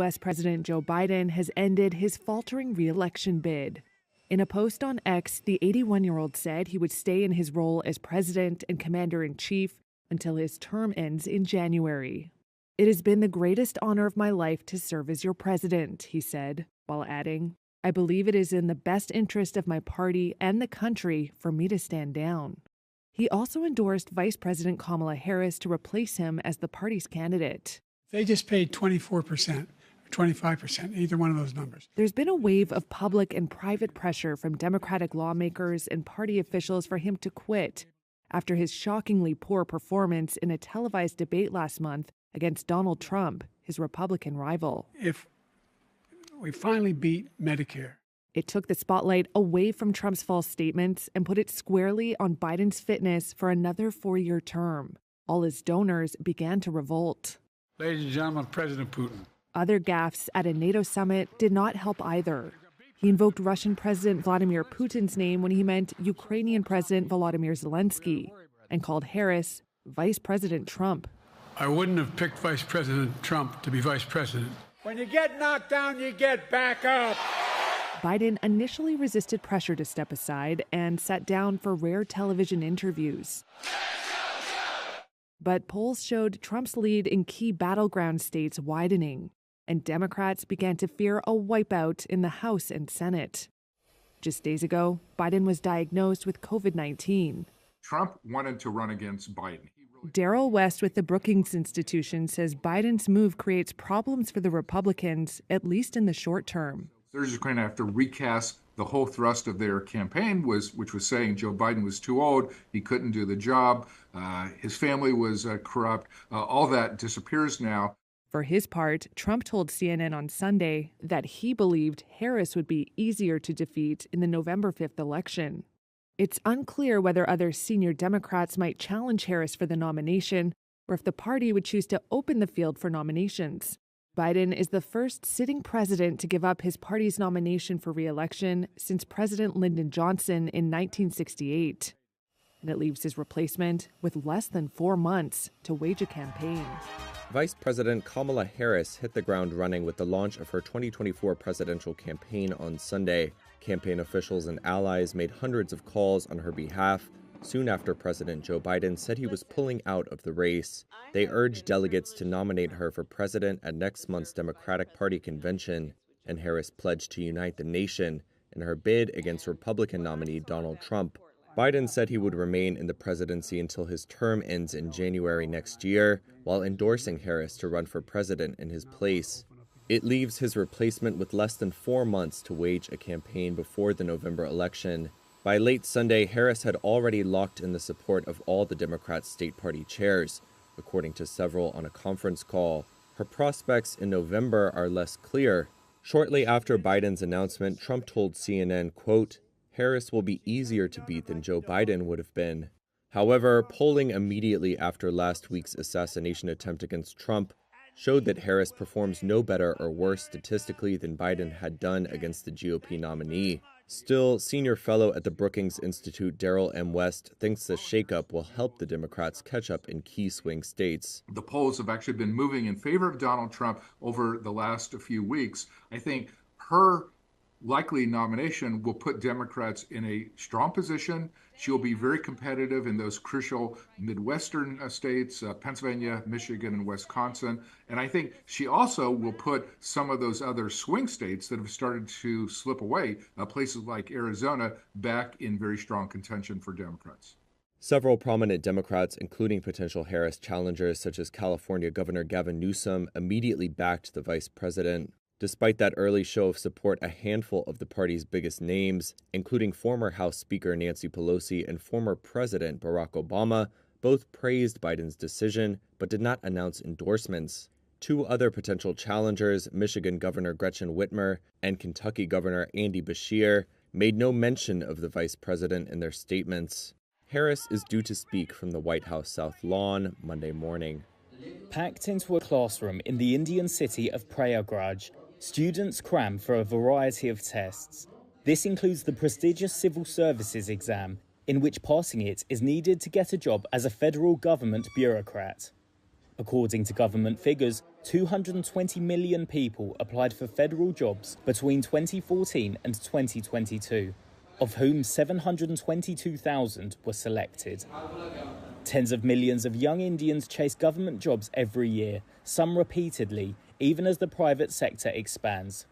U.S. President Joe Biden has ended his faltering re-election bid. In a post on X, the 81-year-old said he would stay in his role as president and commander-in-chief until his term ends in January. "It has been the greatest honor of my life to serve as your president," he said, while adding, "I believe it is in the best interest of my party and the country for me to stand down." He also endorsed Vice President Kamala Harris to replace him as the party's candidate. They just paid 24%, or 25%, either one of those numbers. There's been a wave of public and private pressure from Democratic lawmakers and party officials for him to quit after his shockingly poor performance in a televised debate last month against Donald Trump, his Republican rival. If we finally beat Medicare, it took the spotlight away from Trump's false statements and put it squarely on Biden's fitness for another 4-year term. All his donors began to revolt. ladies and gentlemen, President Putin. Other gaffes at a NATO summit did not help either. He invoked Russian President Vladimir Putin's name when he meant Ukrainian President Volodymyr Zelensky and called Harris Vice President Trump. I wouldn't have picked Vice President Trump to be vice president. When you get knocked down, you get back up. Biden initially resisted pressure to step aside and sat down for rare television interviews. But polls showed Trump's lead in key battleground states widening, and Democrats began to fear a wipeout in the House and Senate. Just days ago, Biden was diagnosed with COVID-19. Trump wanted to run against Biden. Darrell West with the Brookings Institution says Biden's move creates problems for the Republicans, at least in the short term. They're just going to have to recast the whole thrust of their campaign, which was saying Joe Biden was too old, he couldn't do the job, his family was corrupt. All that disappears now. For his part, Trump told CNN on Sunday that he believed Harris would be easier to defeat in the November 5th election. It's unclear whether other senior Democrats might challenge Harris for the nomination or if the party would choose to open the field for nominations. Biden is the first sitting president to give up his party's nomination for re-election since President Lyndon Johnson in 1968. And it leaves his replacement with less than 4 months to wage a campaign. Vice President Kamala Harris hit the ground running with the launch of her 2024 presidential campaign on Sunday. Campaign officials and allies made hundreds of calls on her behalf soon after President Joe Biden said he was pulling out of the race. They urged delegates to nominate her for president at next month's Democratic Party convention, and Harris pledged to unite the nation in her bid against Republican nominee Donald Trump. Biden said he would remain in the presidency until his term ends in January next year, while endorsing Harris to run for president in his place. It leaves his replacement with less than 4 months to wage a campaign before the November election. By late Sunday, Harris had already locked in the support of all the Democrat state party chairs, according to several on a conference call. Her prospects in November are less clear. Shortly after Biden's announcement, Trump told CNN, quote, "Harris will be easier to beat than Joe Biden would have been." However, polling immediately after last week's assassination attempt against Trump showed that Harris performs no better or worse statistically than Biden had done against the GOP nominee. Still, senior fellow at the Brookings Institute, Darrell M. West, thinks the shakeup will help the Democrats catch up in key swing states. The polls have actually been moving in favor of Donald Trump over the last few weeks. I think her likely nomination will put Democrats in a strong position. She'll be very competitive in those crucial Midwestern states, Pennsylvania, Michigan, and Wisconsin. And I think she also will put some of those other swing states that have started to slip away, places like Arizona, back in very strong contention for Democrats. Several prominent Democrats, including potential Harris challengers such as California Governor Gavin Newsom, immediately backed the vice president. Despite that early show of support, a handful of the party's biggest names, including former House Speaker Nancy Pelosi and former President Barack Obama, both praised Biden's decision but did not announce endorsements. Two other potential challengers, Michigan Governor Gretchen Whitmer and Kentucky Governor Andy Beshear, made no mention of the vice president in their statements. Harris is due to speak from the White House South Lawn Monday morning. Packed into a classroom in the Indian city of Prayagraj, students cram for a variety of tests. This includes the prestigious civil services exam, in which passing it is needed to get a job as a federal government bureaucrat. According to government figures, 220 million people applied for federal jobs between 2014 and 2022, of whom 722,000 were selected. Tens of millions of young Indians chase government jobs every year, some repeatedly, even as the private sector expands.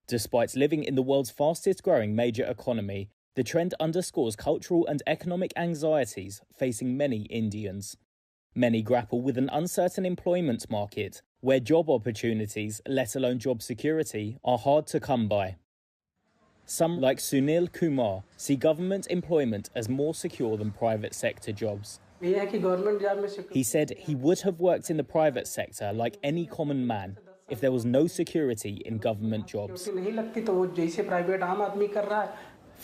Despite living in the world's fastest growing major economy, the trend underscores cultural and economic anxieties facing many Indians. Many grapple with an uncertain employment market, where job opportunities, let alone job security, are hard to come by. Some, like Sunil Kumar, see government employment as more secure than private sector jobs. He said he would have worked in the private sector like any common man if there was no security in government jobs.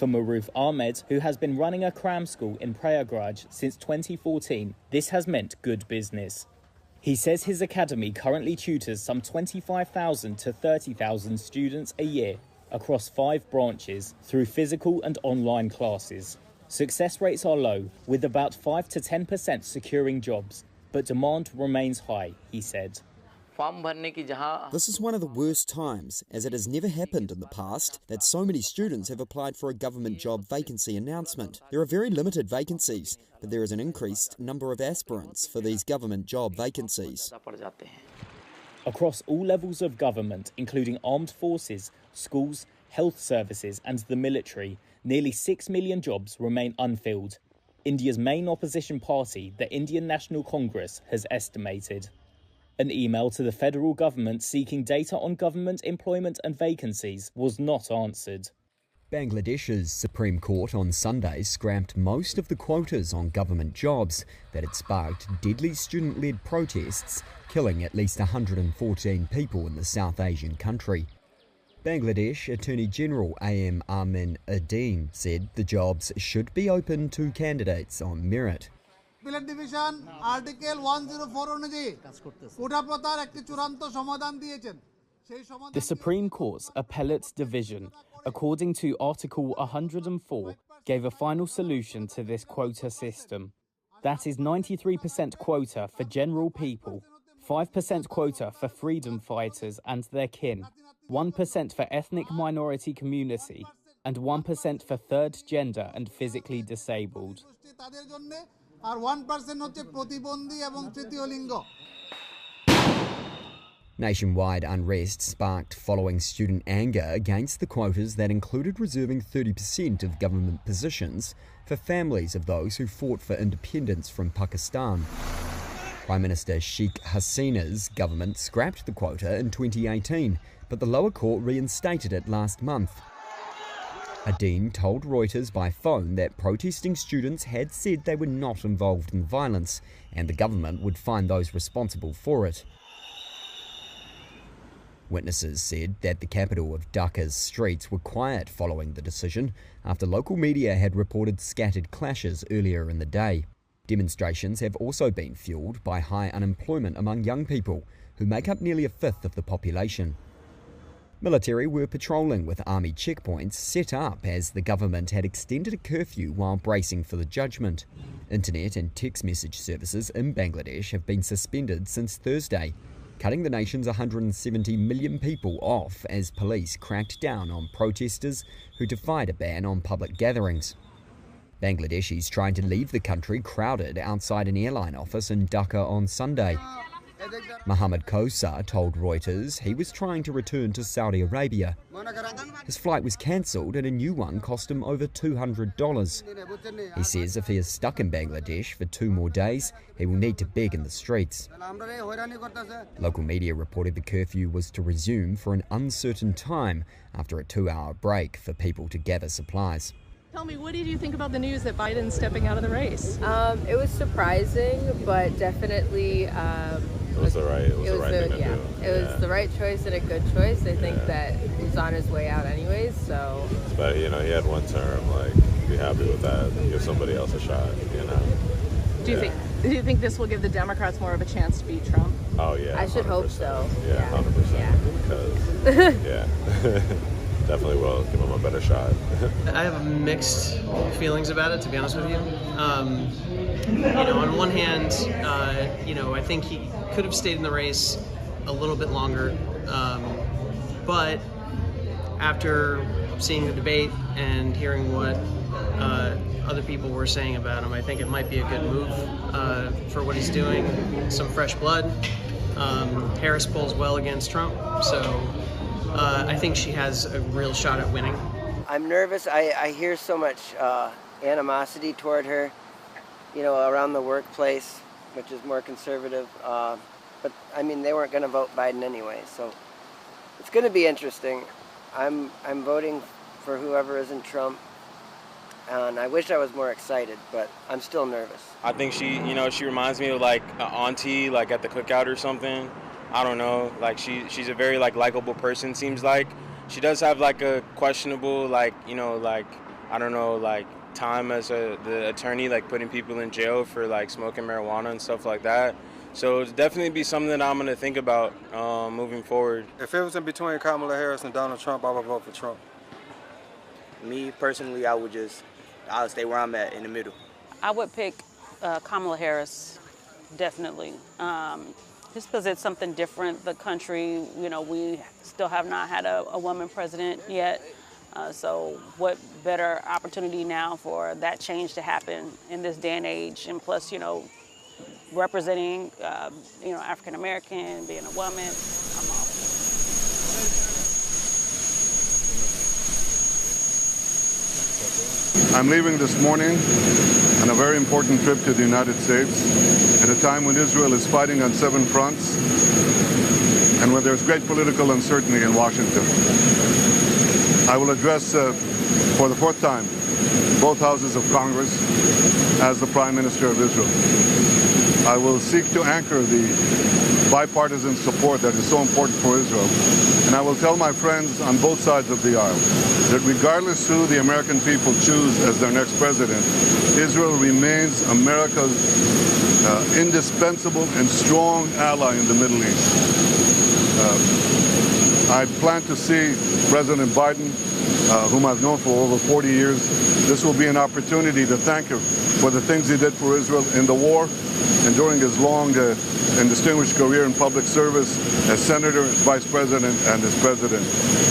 For Maruf Ahmed, who has been running a cram school in Prayagraj since 2014, this has meant good business. He says his academy currently tutors some 25,000 to 30,000 students a year across 5 branches through physical and online classes. Success rates are low, with about 5 to 10% securing jobs, but demand remains high, he said. This is one of the worst times, as it has never happened in the past that so many students have applied for a government job vacancy announcement. There are very limited vacancies, but there is an increased number of aspirants for these government job vacancies. Across all levels of government, including armed forces, schools, health services and the military, nearly 6 million jobs remain unfilled. India's main opposition party, the Indian National Congress, has estimated. An email to the federal government seeking data on government employment and vacancies was not answered. Bangladesh's Supreme Court on Sunday scrapped most of the quotas on government jobs that had sparked deadly student-led protests, killing at least 114 people in the South Asian country. Bangladesh Attorney General A.M. Amin Uddin said the jobs should be open to candidates on merit. Division Article 104 অনুযায়ী কোটাপ্রথার একটি চূড়ান্ত সমাধান দিয়েছেন। The Supreme Court's Appellate Division, according to Article 104, gave a final solution to this quota system. That is 93% quota for general people, 5% quota for freedom fighters and their kin, 1% for ethnic minority community, and 1% for third gender and physically disabled. আর 1% হচ্ছে প্রতিবন্ধী এবং তৃতীয় লিঙ্গ। Nationwide unrest sparked following student anger against the quotas that included reserving 30% of government positions for families of those who fought for independence from Pakistan. Prime Minister Sheikh Hasina's government scrapped the quota in 2018, but the lower court reinstated it last month. Uddin told Reuters by phone that protesting students had said they were not involved in violence and the government would find those responsible for it. Witnesses said that the capital of Dhaka's streets were quiet following the decision after local media had reported scattered clashes earlier in the day. Demonstrations have also been fueled by high unemployment among young people, who make up nearly a fifth of the population. Military were patrolling with army checkpoints set up as the government had extended a curfew while bracing for the judgment. Internet and text message services in Bangladesh have been suspended since Thursday, cutting the nation's 170 million people off as police cracked down on protesters who defied a ban on public gatherings. Bangladeshis trying to leave the country crowded outside an airline office in Dhaka on Sunday. Mohammed Kosar told Reuters he was trying to return to Saudi Arabia. His flight was cancelled and a new one cost him over $200. He says if he is stuck in Bangladesh for 2 more days, he will need to beg in the streets. Local media reported the curfew was to resume for an uncertain time after a 2-hour break for people to gather supplies. Tell me, what did you think about the news that Biden's stepping out of the race? It was surprising, but definitely it was the right thing to do. It was the right choice and a good choice. I think that he's on his way out anyways, so. But he had 1 term. Like, be happy with that. Give somebody else a shot. Do you think this will give the Democrats more of a chance to beat Trump? Oh yeah. I should 100%. Hope so. Yeah, 100%. Because yeah. definitely will give him a better shot. I have mixed feelings about it, to be honest with you. On one hand, I think he could have stayed in the race a little bit longer, but after seeing the debate and hearing what other people were saying about him, I think it might be a good move for what he's doing. Some fresh blood. Harris polls well against Trump, so I think she has a real shot at winning. I'm nervous. I hear so much animosity toward her, around the workplace, which is more conservative. But I mean, they weren't going to vote Biden anyway, so it's going to be interesting. I'm voting for whoever isn't Trump, and I wish I was more excited, but I'm still nervous. I think she reminds me of like an auntie, like at the cookout or something. I don't know, like she's a very like likable person, seems like. She does have like a questionable time as the attorney, like putting people in jail for like smoking marijuana and stuff like that. So it'll definitely be something that I'm going to think about moving forward. If it was in between Kamala Harris and Donald Trump, I would vote for Trump. Me personally, I'll stay where I'm at, in the middle. I would pick Kamala Harris, definitely. Just because it's something different. The country, we still have not had a woman president yet. So what better opportunity now for that change to happen in this day and age? And plus, representing, African American, being a woman, I'm all. I'm leaving this morning on a very important trip to the United States at a time when Israel is fighting on 7 fronts and when there's great political uncertainty in Washington. I will address, for the 4th time, both houses of Congress as the Prime Minister of Israel. I will seek to anchor the bipartisan support that is so important for Israel. And I will tell my friends on both sides of the aisle that regardless who the American people choose as their next president, Israel remains America's indispensable and strong ally in the Middle East. I plan to see President Biden, whom I've known for over 40 years. This will be an opportunity to thank him for the things he did for Israel in the war and during his long and distinguished career in public service as senator, as vice president, and as president.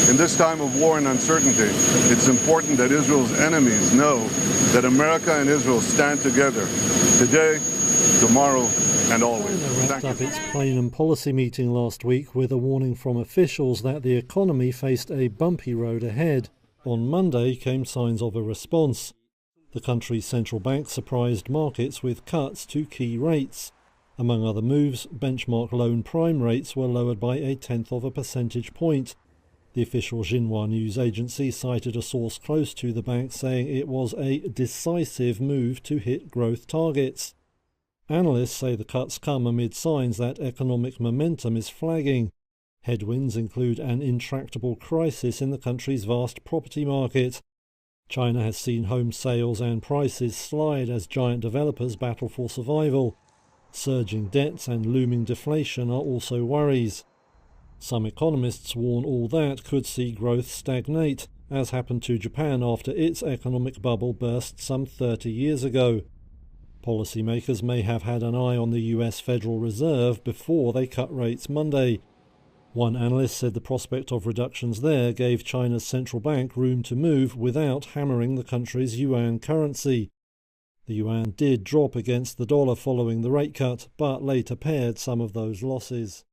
In this time of war and uncertainty, it's important that Israel's enemies know that America and Israel stand together today, tomorrow, and always. China wrapped up its Plain and Policy meeting last week with a warning from officials that the economy faced a bumpy road ahead. On Monday came signs of a response. The country's central bank surprised markets with cuts to key rates. Among other moves, benchmark loan prime rates were lowered by 0.1 percentage point. The official Xinhua news agency cited a source close to the bank saying it was a decisive move to hit growth targets. Analysts say the cuts come amid signs that economic momentum is flagging. Headwinds include an intractable crisis in the country's vast property market. China has seen home sales and prices slide as giant developers battle for survival. Surging debts and looming deflation are also worries. Some economists warn all that could see growth stagnate, as happened to Japan after its economic bubble burst some 30 years ago. Policymakers may have had an eye on the US Federal Reserve before they cut rates Monday. One analyst said the prospect of reductions there gave China's central bank room to move without hammering the country's yuan currency. The yuan did drop against the dollar following the rate cut, but later pared some of those losses.